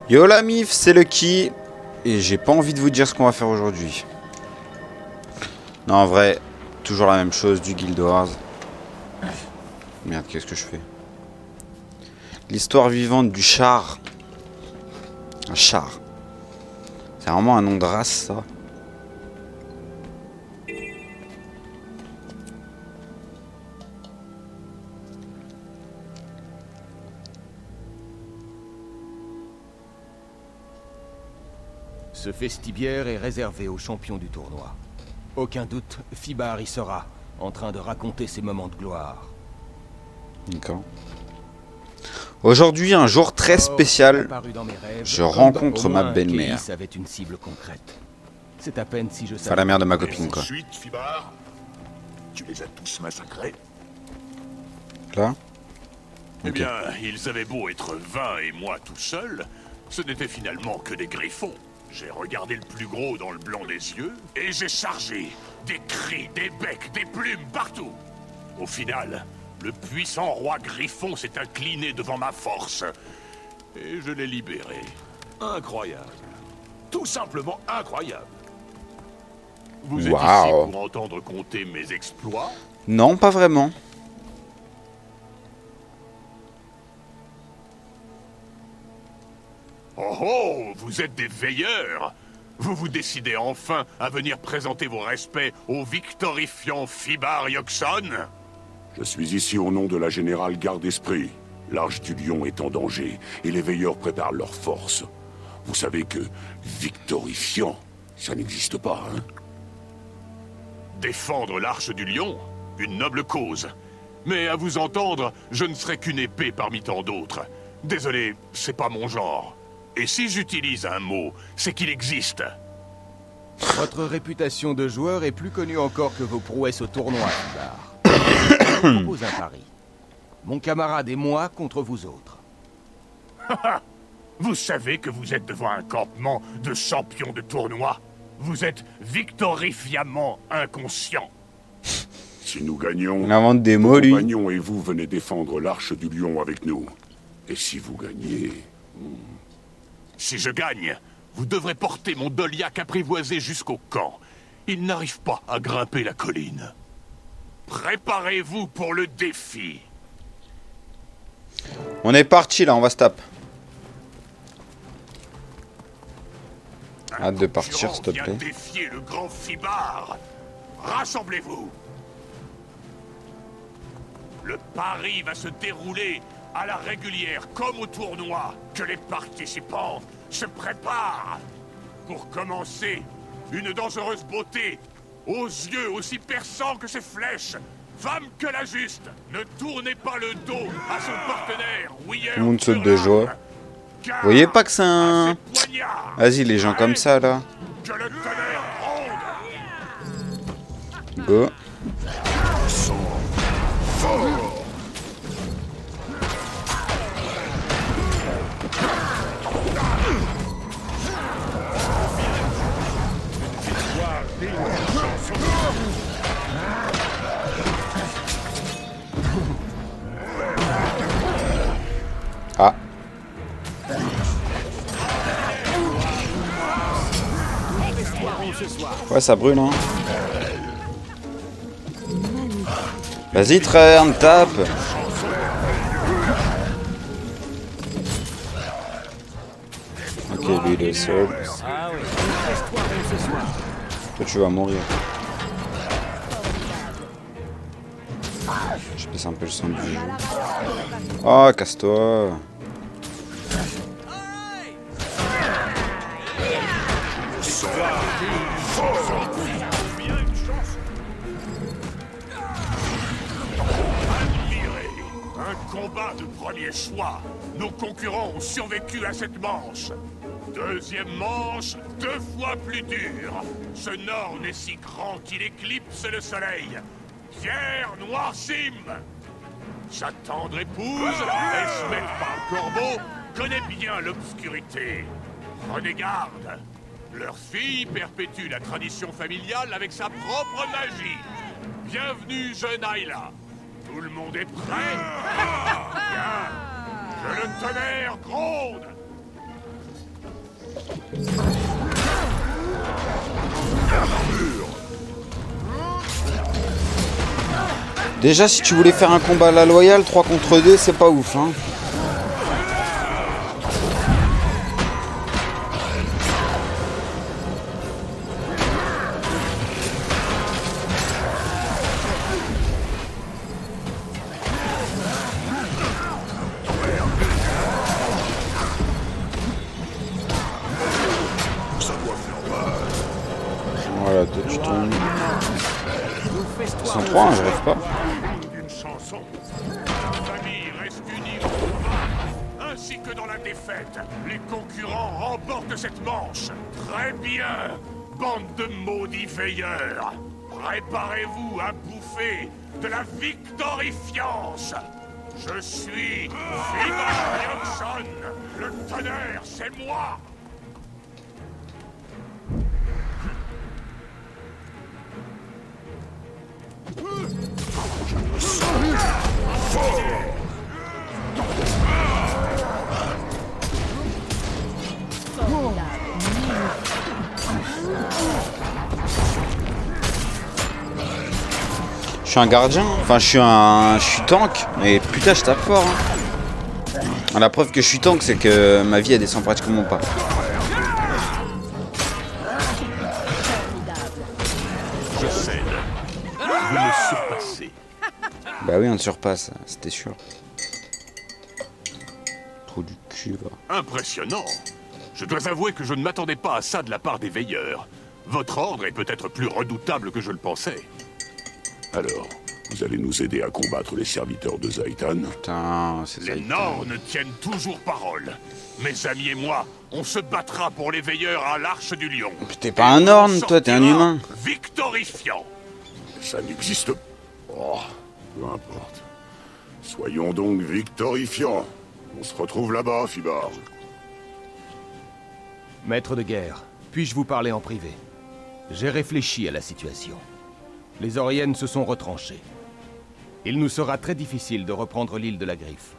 Yo la mif, c'est Lucky. Et j'ai pas envie de vous dire ce qu'on va faire aujourd'hui. Non, en vrai, toujours la même chose, du Guild Wars. Merde, qu'est-ce que je fais? L'histoire vivante du char. Un char. C'est vraiment un nom de race, ça. Ce festibiaire est réservé aux champions du tournoi. Aucun doute, Fibar y sera, en train de raconter ses moments de gloire. D'accord. Aujourd'hui, un jour très spécial. Je rencontre ma belle-mère. Avait une cible concrète. C'est à peine si je savais. Enfin, la mère de ma copine, quoi. Ensuite, Fibar, tu les as tous massacrés. Là. Eh Ok. bien, ils avaient beau être 20 et moi tout seul, ce n'étaient finalement que des griffons. J'ai regardé le plus gros dans le blanc des yeux, et j'ai chargé. Des cris, des becs, des plumes, partout. Au final, le puissant roi Griffon s'est incliné devant ma force. Et je l'ai libéré. Incroyable. Tout simplement incroyable. Vous êtes Waouh. ici pour entendre compter mes exploits? Non, pas vraiment. Oh oh, vous êtes des veilleurs! Vous vous décidez enfin à venir présenter vos respects au victorifiant Fibar Yogg-Sothoth? Je suis ici au nom de la générale Garde d'Esprit. L'Arche du Lion est en danger, et les veilleurs préparent leurs forces. Vous savez que victorifiant, ça n'existe pas, hein? Défendre l'Arche du Lion? Une noble cause. Mais à vous entendre, je ne serai qu'une épée parmi tant d'autres. Désolé, c'est pas mon genre. Et si j'utilise un mot, c'est qu'il existe. Votre réputation de joueur est plus connue encore que vos prouesses au tournoi, Fibar. Je vous propose un pari. Mon camarade et moi contre vous autres. Vous savez que vous êtes devant un campement de champions de tournoi. Vous êtes victorifiamment inconscient. Si nous gagnons, On invente des vos mots, lui. compagnons et vous venez défendre l'Arche du Lion avec nous. Et si vous gagnez... Si je gagne, vous devrez porter mon Doliac apprivoisé jusqu'au camp. Il n'arrive pas à grimper la colline. Préparez-vous pour le défi. On est parti, là, on va se taper. Un Hâte de partir, concurrent s'il te vient plaît. défier le grand Fibar. Rassemblez-vous. Le pari va se dérouler à la régulière, comme au tournoi, que les participants se préparent. Pour commencer, une dangereuse beauté, aux yeux aussi perçants que ses flèches. Femme que la juste, ne tournez pas le dos à son partenaire, Tout le monde saute de joie. Vous voyez pas que c'est un... Vas-y, les gens comme ça, là. Que le tonnerre gronde. Go. Ah. Ouais, ça brûle, hein. Vas-y, Trern, tape. Ok, lui, il est seul. Toi, tu vas mourir. Je baisse un peu le son du jeu. Oh, casse-toi. Admirez, un combat de premier choix. Nos concurrents ont survécu à cette manche. Deuxième manche, 2 fois plus dure. Ce Norn est si grand qu'il éclipse le soleil. Pierre Noircim. Sa tendre épouse, Esmeth par Corbeau, connaît bien l'obscurité. Prenez garde. Leur fille perpétue la tradition familiale avec sa propre magie. Bienvenue, jeune Ayla. Tout le monde est prêt? Bien. Que le tonnerre gronde. Déjà, si tu voulais faire un combat à la loyale, 3 contre 2, c'est pas ouf, hein. Voilà, toi tu tombes. 103, hein, j'arrive pas. D'une chanson. La famille reste unie au combat, ainsi que dans la défaite. Les concurrents remportent cette manche. Très bien, bande de maudits veilleurs. Préparez-vous à bouffer de la victorifiance. Je suis Fibar Johnson. Le tonnerre, c'est moi. Je suis un gardien, enfin je suis tank, mais putain je tape fort. Hein. La preuve que je suis tank, c'est que ma vie elle descend pratiquement pas. Je cède. Vous me surpassez. Bah oui, on te surpasse, c'était sûr. Trou du cul, va. Impressionnant. Je dois avouer que je ne m'attendais pas à ça de la part des veilleurs. Votre ordre est peut-être plus redoutable que je le pensais. Alors, vous allez nous aider à combattre les serviteurs de Zaitan? Putain, c'est ça. Les Nornes tiennent toujours parole. Mes amis et moi, on se battra pour les veilleurs à l'Arche du Lion. T'es pas un Norne, toi, t'es un humain. Victorifiant. Ça n'existe pas. Oh, peu importe. Soyons donc victorifiants. On se retrouve là-bas, Fibar. Maître de guerre, puis-je vous parler en privé? J'ai réfléchi à la situation. Les Oriennes se sont retranchées. Il nous sera très difficile de reprendre l'île de la Griffe.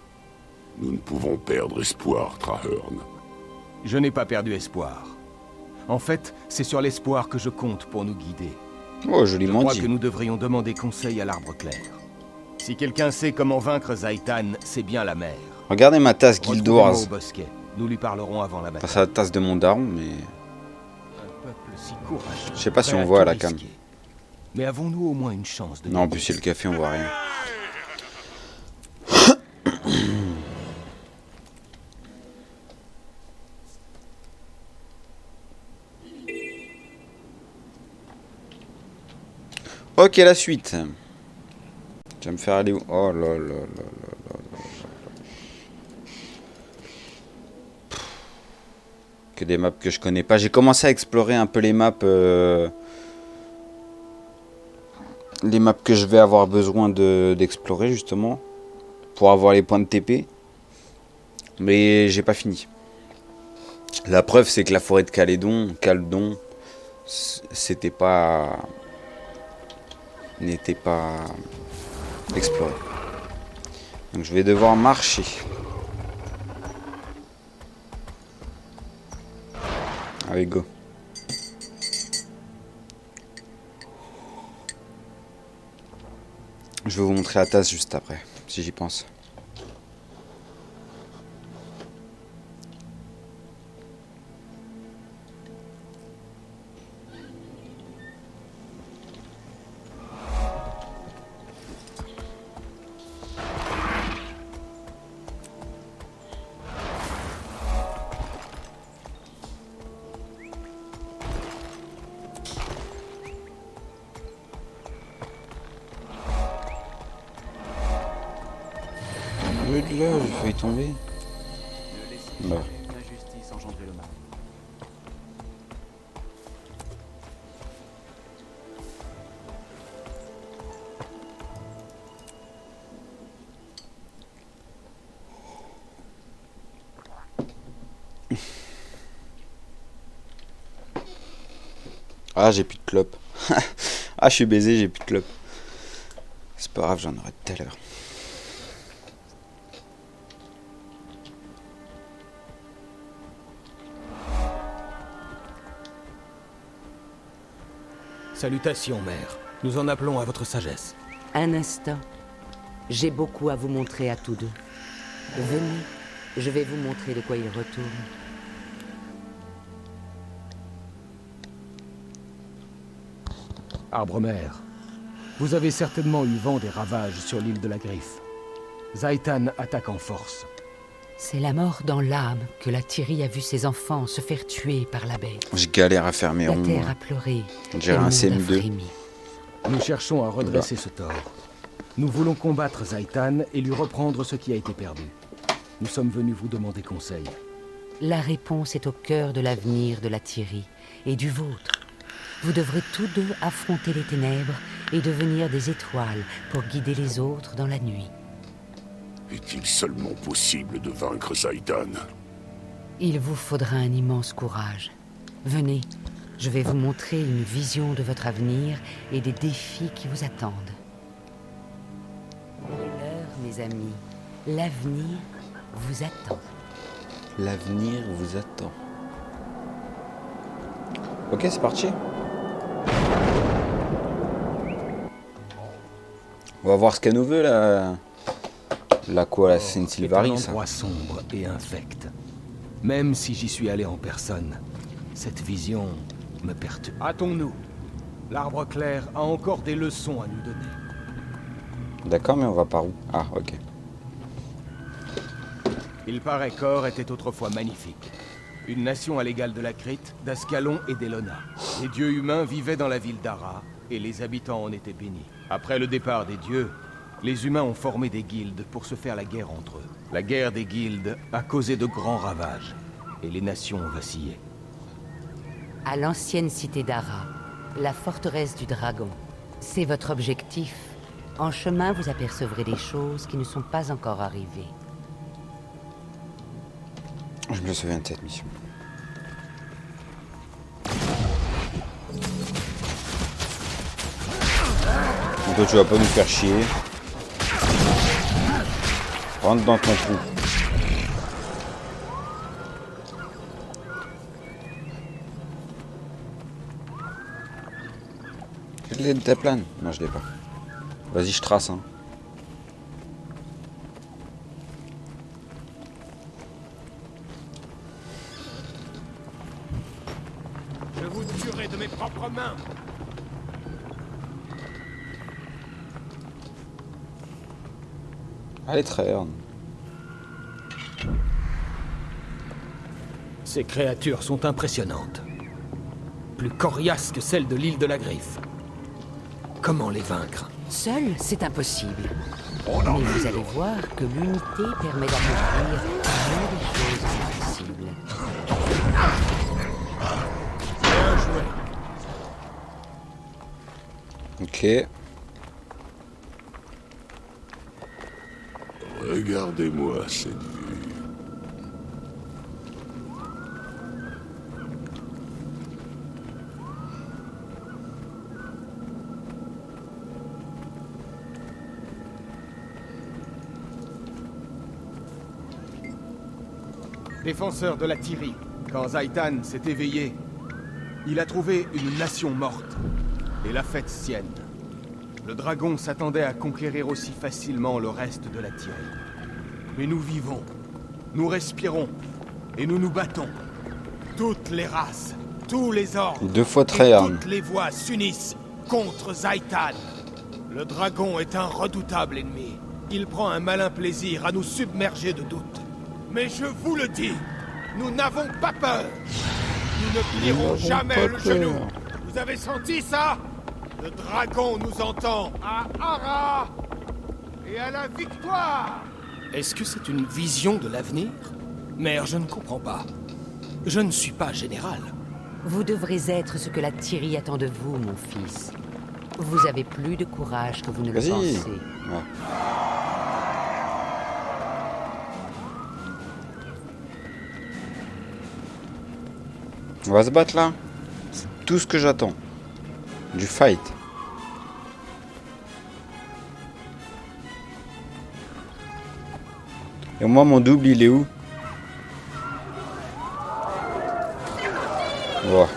Nous ne pouvons perdre espoir, Trahern. Je n'ai pas perdu espoir. En fait, c'est sur l'espoir que je compte pour nous guider. Oh, Je joliment crois dit. que nous devrions demander conseil à l'Arbre Clair. Si quelqu'un sait comment vaincre Zaitan, c'est bien la mer. Regardez ma tasse Retrouvez-moi guildoise. au bosquet. Nous lui parlerons avant la Pas bataille. la tasse de mon daron, mais... Un peuple si courageux, Je sais pas si prêt on à voit à tout la cam. risquer. Mais avons-nous au moins une chance de Non, en gagner? plus c'est le café, on voit rien. Ok, la suite. Tu vas me faire aller où? Oh là là là là là là. Que des maps que je connais pas. J'ai commencé à explorer un peu les maps. Les maps que je vais avoir besoin d'explorer justement. Pour avoir les points de TP. Mais j'ai pas fini. La preuve c'est que la forêt de Caldon, c'était pas... n'était pas exploré. Donc je vais devoir marcher. Allez, go. Je vais vous montrer la tasse juste après, si j'y pense. De là, j'ai failli tomber. Bah. Ah, j'ai plus de clope. Ah, je suis baisé, j'ai plus de clope. C'est pas grave, j'en aurai tout à l'heure. Salutations, mère. Nous en appelons à votre sagesse. Un instant. J'ai beaucoup à vous montrer à tous deux. Venez, je vais vous montrer de quoi il retourne. Arbre-mère, vous avez certainement eu vent des ravages sur l'île de la Griffe. Zaitan attaque en force. C'est la mort dans l'âme que la Thierry a vu ses enfants se faire tuer par la bête. Je galère à faire mes La ronds. terre a pleuré. On dirait et le un monde a CM2. frémi. Nous cherchons à redresser ce tort. Nous voulons combattre Zaitan et lui reprendre ce qui a été perdu. Nous sommes venus vous demander conseil. La réponse est au cœur de l'avenir de la Thierry et du vôtre. Vous devrez tous deux affronter les ténèbres et devenir des étoiles pour guider les autres dans la nuit. Est-il seulement possible de vaincre Zaitan? Il vous faudra un immense courage. Venez, je vais vous montrer une vision de votre avenir et des défis qui vous attendent. Et l'heure, mes amis, l'avenir vous attend. L'avenir vous attend. Ok, c'est parti. On va voir ce qu'elle nous veut là. La quoi, la Saint C'est un Sylvaris, ça. endroit sombre et infect. Même si j'y suis allé en personne, cette vision me perturbe. Hâtons-nous. L'arbre clair a encore des leçons à nous donner. D'accord, mais on va par où? Ah, ok. Il paraît qu'Or était autrefois magnifique. Une nation à l'égal de la Crite, d'Ascalon et d'Elona. Les dieux humains vivaient dans la ville d'Ara, et les habitants en étaient bénis. Après le départ des dieux, les humains ont formé des guildes pour se faire la guerre entre eux. La guerre des guildes a causé de grands ravages, et les nations ont vacillé. À l'ancienne cité d'Ara, la forteresse du dragon. C'est votre objectif. En chemin, vous apercevrez des choses qui ne sont pas encore arrivées. Je me souviens de cette mission. Donc toi, tu vas pas nous faire chier. Rentre dans ton trou. Je l'ai de ta plane? Non, je l'ai pas. Vas-y, je trace, hein. Je vous tuerai de mes propres mains. Allez, Traherne. Ces créatures sont impressionnantes. Plus coriaces que celles de l'île de la Griffe. Comment les vaincre? Seul, c'est impossible. Mais vous allez voir que l'unité permet d'accomplir bien des choses impossibles. Bien joué. Ok. Regardez-moi cette vue. Défenseur de la Thierry, quand Zaitan s'est éveillé, il a trouvé une nation morte et l'a faite sienne. Le dragon s'attendait à conquérir aussi facilement le reste de la Thierry. Mais nous vivons, nous respirons et nous nous battons. Toutes les races, tous les ordres, 2 fois et Traherne. toutes les voix s'unissent contre Zaitan. Le dragon est un redoutable ennemi. Il prend un malin plaisir à nous submerger de doutes. Mais je vous le dis, nous n'avons pas peur. Nous ne plierons jamais le genou. Vous avez senti ça? Le dragon nous entend à Ara et à la victoire. Est-ce que c'est une vision de l'avenir? Mère, je ne comprends pas. Je ne suis pas général. Vous devrez être ce que la Thierry attend de vous, mon fils. Vous avez plus de courage que vous ne le Vas-y. pensez. Ouais. On va se battre là. C'est tout ce que j'attends. Du fight. Et moi, mon double, il est où? Voilà.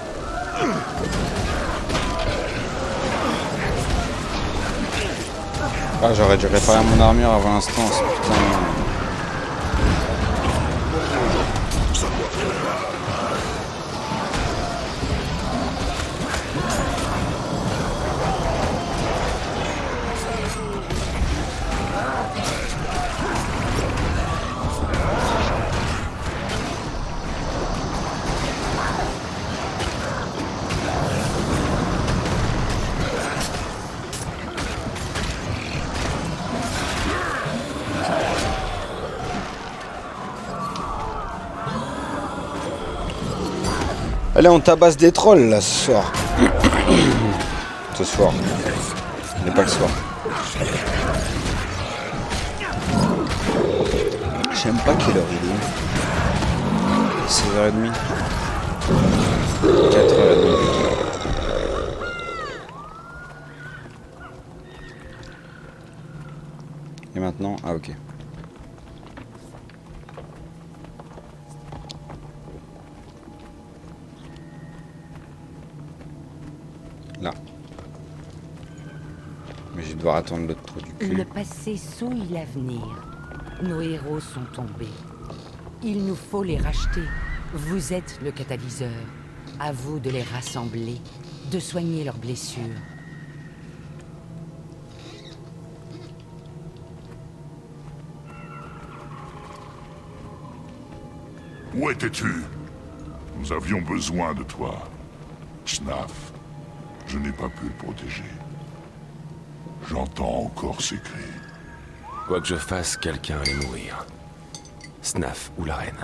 Ah, j'aurais dû réparer mon armure avant l'instant, putain. Allez, on tabasse des trolls là ce soir. Ce soir. Mais pas le soir. J'aime pas quelle heure il est. 6h30. 4h30. Et maintenant, ah ok. Là. Mais je vais devoir attendre l'autre trou du cul. Le passé souille l'avenir. Nos héros sont tombés. Il nous faut les racheter. Vous êtes le catalyseur. À vous de les rassembler, de soigner leurs blessures. Où étais-tu? Nous avions besoin de toi. Snaf, je n'ai pas pu le protéger. J'entends encore ses cris. Quoi que je fasse, quelqu'un allait mourir. Snaf ou la reine.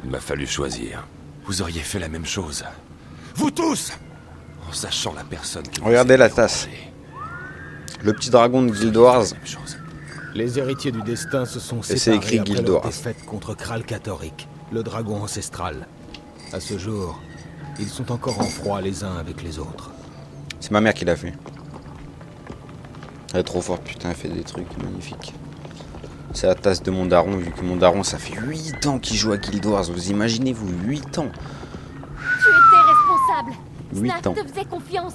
Il m'a fallu choisir. Vous auriez fait la même chose. Vous tous! En sachant la personne que Regardez vous la avez tasse. dérangée. Le petit dragon de Guild Wars. Même chose. Les héritiers du destin se sont c'est séparés écrit après Guild leur Wars. défaite contre Kral Katoric, le dragon ancestral. À ce jour, ils sont encore en froid les uns avec les autres. C'est ma mère qui l'a fait. Elle est trop forte, putain, elle fait des trucs magnifiques. C'est la tasse de mon daron, vu que mon daron, ça fait 8 ans qu'il joue à Guild Wars. Vous imaginez, vous, 8 ans. Tu étais responsable. 8 Snaf ans. te faisait confiance.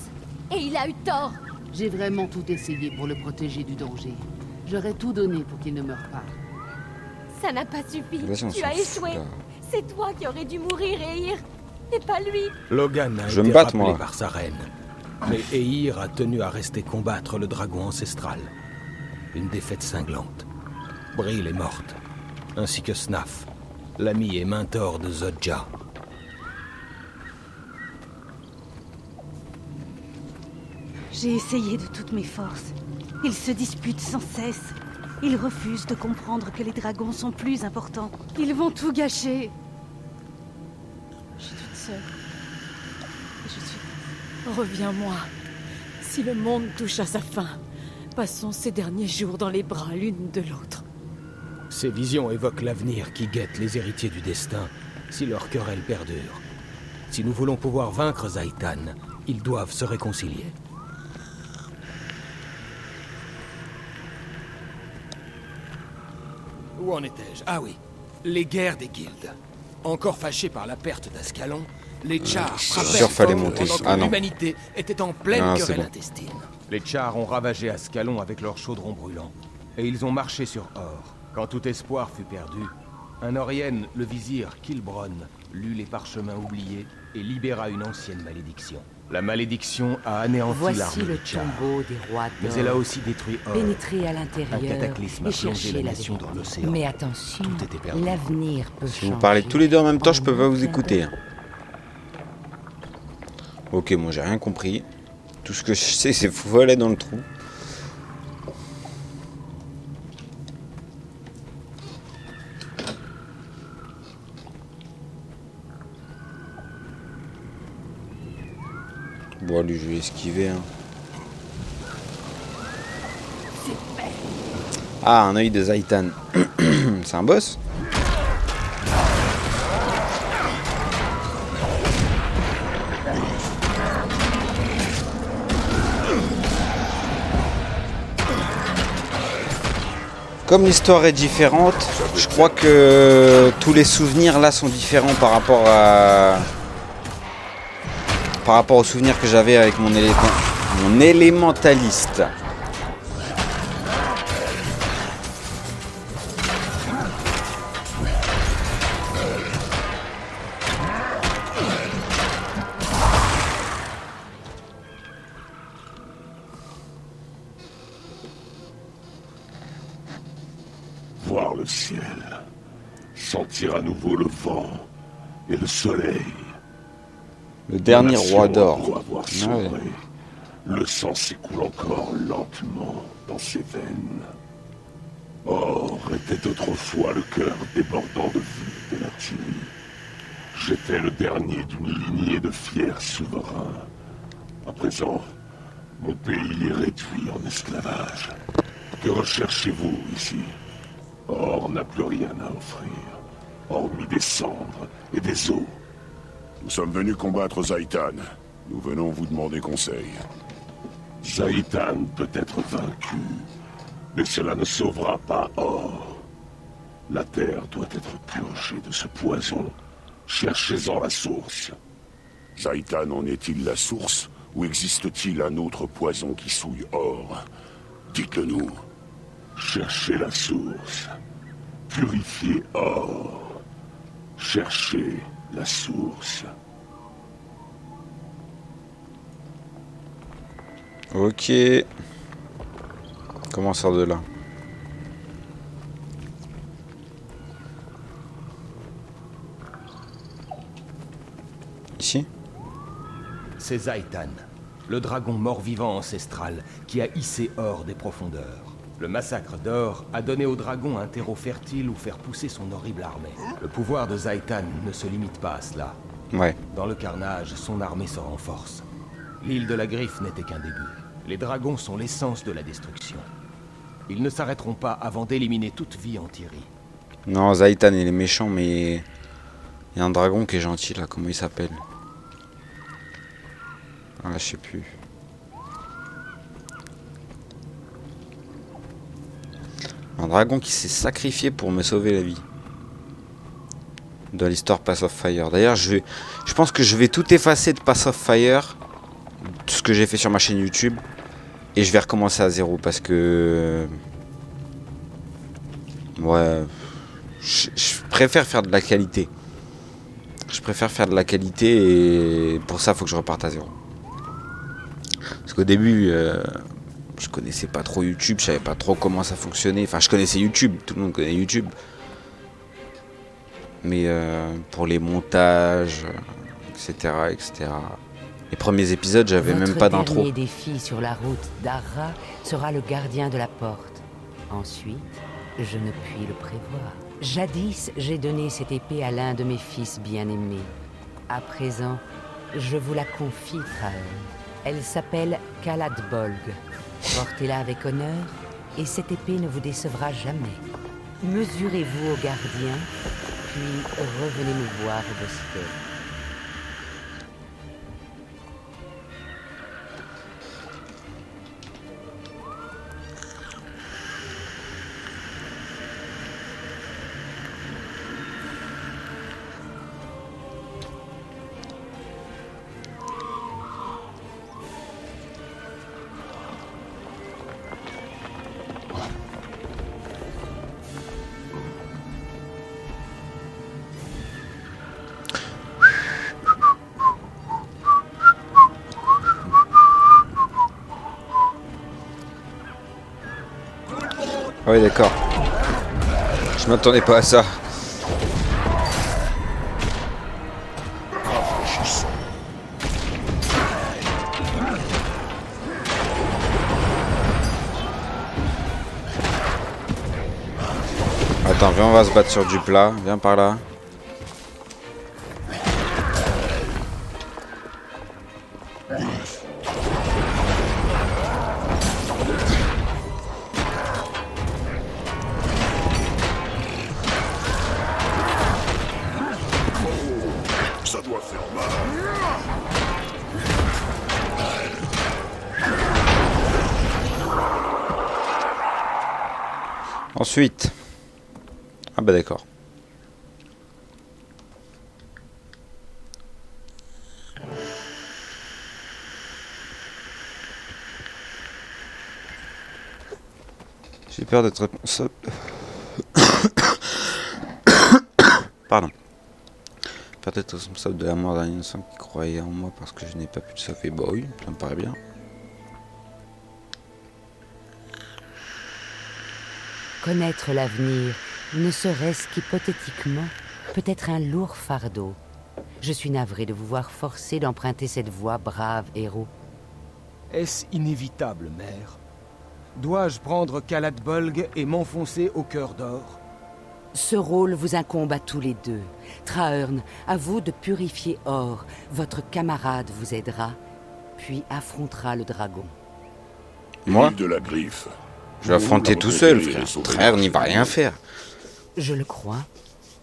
Et il a eu tort. J'ai vraiment tout essayé pour le protéger du danger. J'aurais tout donné pour qu'il ne meure pas. Ça n'a pas suffi. Vas-y, on Tu s'en as fout, échoué. là. C'est toi qui aurais dû mourir, Ehir. Et pas lui. Logan a Je vais été me battre, rappelé moi. par sa reine. Mais Ehir a tenu à rester combattre le dragon ancestral. Une défaite cinglante. Brill est morte. Ainsi que Snaf, l'ami et mentor de Zodja. J'ai essayé de toutes mes forces. Ils se disputent sans cesse. Ils refusent de comprendre que les dragons sont plus importants. Ils vont tout gâcher. Je suis toute seule. Et je suis... Reviens-moi. Si le monde touche à sa fin, passons ces derniers jours dans les bras l'une de l'autre. Ces visions évoquent l'avenir qui guette les héritiers du destin, si leur querelle perdure. Si nous voulons pouvoir vaincre Zaitan, ils doivent se réconcilier. Où en étais-je? Ah oui, les guerres des guildes. Encore fâchés par la perte d'Ascalon, les Tchars sûr frappèrent fallait fort monter. pendant que Ah non. l'humanité était en pleine Ah, c'est querelle bon. intestine. Les Tchars ont ravagé Ascalon avec leurs chaudrons brûlants, et ils ont marché sur Or. Quand tout espoir fut perdu, un Orienne, le vizir Kilbron, lut les parchemins oubliés et libéra une ancienne malédiction. La malédiction a anéanti Voici l'armée le des Tchars, tombeau des rois mais d'or. elle a aussi détruit Or. Pénétrez à Un l'intérieur cataclysme et a plongé cherchez la la nation vérité. dans l'océan. Mais attention, Tout était perdu. l'avenir peut Si changer. vous parlez tous les deux en même temps, je peux pas vous En un écouter. clin hein. Ok, moi j'ai rien compris. Tout ce que je sais, c'est faut aller dans le trou. Bon, allez, je vais esquiver. Hein. Ah, un œil de Zaitan. C'est un boss? Comme l'histoire est différente, je crois que tous les souvenirs là sont différents par rapport aux souvenirs que j'avais avec mon élémentaliste. voir le ciel, sentir à nouveau le vent et le soleil. Le dernier roi d'or. Pour avoir Ah ouais. sombré, le sang s'écoule encore lentement dans ses veines. Or était autrefois le cœur débordant de vie de l'Artillerie. J'étais le dernier d'une lignée de fiers souverains. À présent, mon pays est réduit en esclavage. Que recherchez-vous ici? Or n'a plus rien à offrir, hormis des cendres et des os. Nous sommes venus combattre Zaitan. Nous venons vous demander conseil. Zaitan peut être vaincu, mais cela ne sauvera pas Or. La terre doit être purgée de ce poison. Cherchez-en la source. Zaitan en est-il la source? Ou existe-t-il un autre poison qui souille Or? Dites-le nous. Cherchez la source. Purifiez Or. Cherchez la source. Ok. Comment on sort de là? Ici? C'est Zaitan, le dragon mort-vivant ancestral qui a hissé Or des profondeurs. Le massacre d'Or a donné au dragon un terreau fertile où faire pousser son horrible armée. Le pouvoir de Zaitan ne se limite pas à cela. Ouais. Dans le carnage, son armée se renforce. L'île de la Griffe n'était qu'un début. Les dragons sont l'essence de la destruction. Ils ne s'arrêteront pas avant d'éliminer toute vie en Tyrie. Non, Zaitan il est méchant, mais... Il y a un dragon qui est gentil là, comment il s'appelle? Ah, je sais plus. Un dragon qui s'est sacrifié pour me sauver la vie. Dans l'histoire Pass of Fire. D'ailleurs, je pense que je vais tout effacer de Pass of Fire. Tout ce que j'ai fait sur ma chaîne YouTube. Et je vais recommencer à zéro parce que... Ouais... Je préfère faire de la qualité. Je préfère faire de la qualité et pour ça, il faut que je reparte à zéro. Parce qu'au début, je connaissais pas trop YouTube, je savais pas trop comment ça fonctionnait. Enfin, je connaissais YouTube, tout le monde connaît YouTube. Mais pour les montages, etc., etc. Les premiers épisodes, j'avais même pas d'intro. Votre dernier défi sur la route d'Arra sera le gardien de la porte. Ensuite, je ne puis le prévoir. Jadis, j'ai donné cette épée à l'un de mes fils bien-aimés. À présent, je vous la confie, Traen. Elle s'appelle Kalad Bolg. Portez-la avec honneur, et cette épée ne vous décevra jamais. Mesurez-vous au gardien, puis revenez me voir au bosquet. Ah ouais, d'accord. Je m'attendais pas à ça. Attends, viens, on va se battre sur du plat. Viens par là. Ça doit faire mal. Ensuite. Ah bah d'accord. J'ai peur d'être responsable. Pardon. Peur d'être responsable de la mort d'un innocent qui croyait en moi parce que je n'ai pas pu le sauver. Bah oui, ça me paraît bien. Connaître l'avenir ne serait-ce qu'hypothétiquement, peut être un lourd fardeau. Je suis navré de vous voir forcé d'emprunter cette voie, brave héros. Est-ce inévitable, mère? Dois-je prendre Calat Bolg et m'enfoncer au cœur d'or? Ce rôle vous incombe à tous les deux. Trahearn, à vous de purifier Or. Votre camarade vous aidera, puis affrontera le dragon. Moi, L'île de la Griffe. je vais affronter tout seul, frère. Trahearn n'y va rien faire. Je le crois,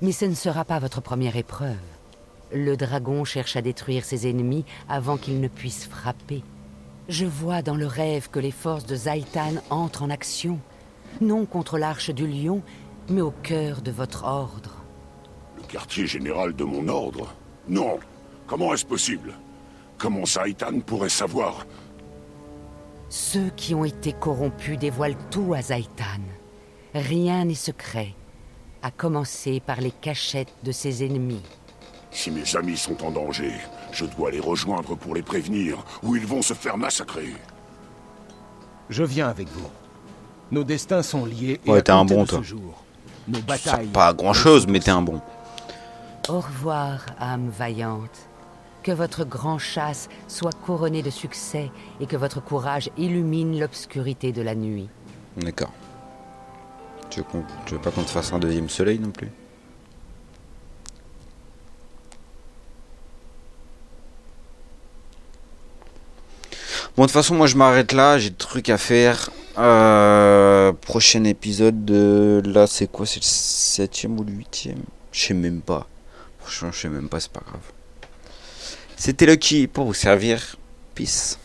mais ce ne sera pas votre première épreuve. Le dragon cherche à détruire ses ennemis avant qu'ils ne puissent frapper. Je vois dans le rêve que les forces de Zhaitan entrent en action, non contre l'Arche du Lion, mais au cœur de votre ordre. Le quartier général de mon ordre? Non. Comment est-ce possible? Comment Zhaitan pourrait savoir? Ceux qui ont été corrompus dévoilent tout à Zhaitan. Rien n'est secret, à commencer par les cachettes de ses ennemis. Si mes amis sont en danger, je dois les rejoindre pour les prévenir, ou ils vont se faire massacrer. Je viens avec vous. Nos destins sont liés et Ouais, à t'es un compter bon, de toi. ce jour, nos Ça batailles... pas grand chose, mais t'es un bon. Au revoir, âme vaillante. Que votre grand chasse soit couronné de succès et que votre courage illumine l'obscurité de la nuit. D'accord. Tu veux pas qu'on te fasse un deuxième soleil non plus? Bon, de toute façon, moi je m'arrête là, j'ai des trucs à faire. Prochain épisode de... Là, c'est quoi? C'est le 7e ou le 8e? Je sais même pas. Franchement, je sais même pas, c'est pas grave. C'était Lucky pour vous servir. Peace.